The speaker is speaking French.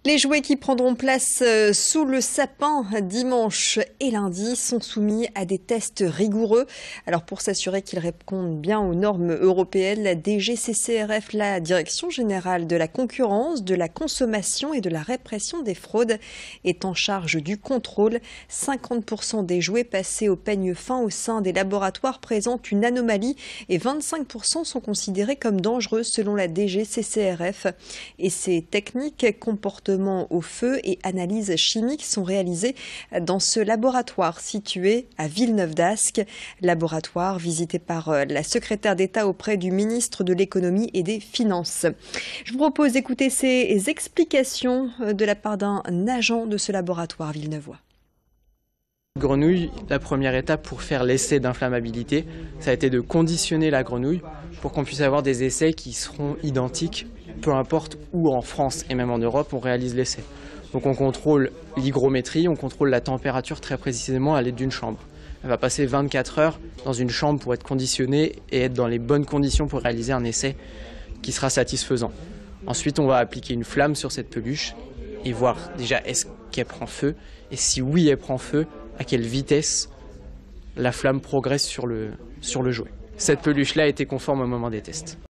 Les jouets qui prendront place sous le sapin dimanche et lundi sont soumis à des tests rigoureux. Alors pour s'assurer qu'ils répondent bien aux normes européennes, la DGCCRF, la Direction générale de la concurrence, de la consommation et de la répression des fraudes, est en charge du contrôle. 50% des jouets passés au peigne fin au sein des laboratoires présentent une anomalie et 25% sont considérés comme dangereux selon la DGCCRF. Et ces techniques comportent au feu et analyses chimiques sont réalisées dans ce laboratoire situé à Villeneuve-d'Ascq, laboratoire visité par la secrétaire d'État auprès du ministre de l'Économie et des Finances. Je vous propose d'écouter ces explications de la part d'un agent de ce laboratoire villeneuvois. Grenouille, la première étape pour faire l'essai d'inflammabilité, ça a été de conditionner la grenouille pour qu'on puisse avoir des essais qui seront identiques, peu importe où en France et même en Europe on réalise l'essai. Donc on contrôle l'hygrométrie, on contrôle la température très précisément à l'aide d'une chambre. Elle va passer 24 heures dans une chambre pour être conditionnée et être dans les bonnes conditions pour réaliser un essai qui sera satisfaisant. Ensuite on va appliquer une flamme sur cette peluche et voir déjà est-ce qu'elle prend feu et si oui elle prend feu, à quelle vitesse la flamme progresse sur le jouet. Cette peluche-là était conforme au moment des tests.